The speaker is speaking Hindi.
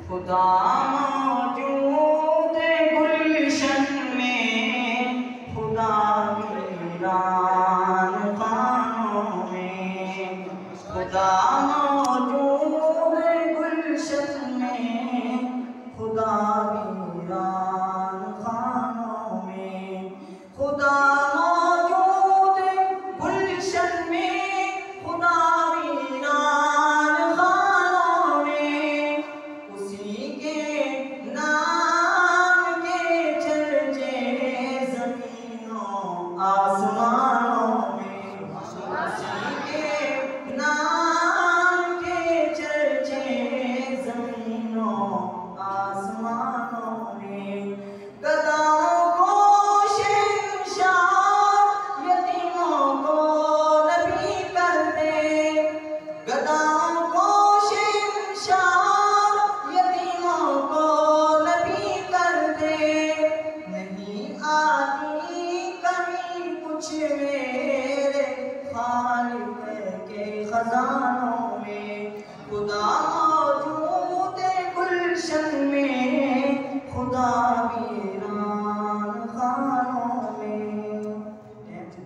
खुदा मौजूद गुलशन में, खुदा वीरान खानों में। खुदा मौजूद गुलशन में, खुदा वीरान खानों में। खुदा मौजूद गुलशन में, खुदा वीरान खानों में। उसी के नाम के चर्चे ज़मीनों आसमानों में। उसी के नाम के चर्चे ज़मीनों आसमानों में। गदाओं को शहंशाह, यतीमों को नबी कर दे। गदाओं को शहंशाह, यतीमों को नबी कर दे। नहीं आती कभी कुछ मेरे खालिक के खजानों में। खुदा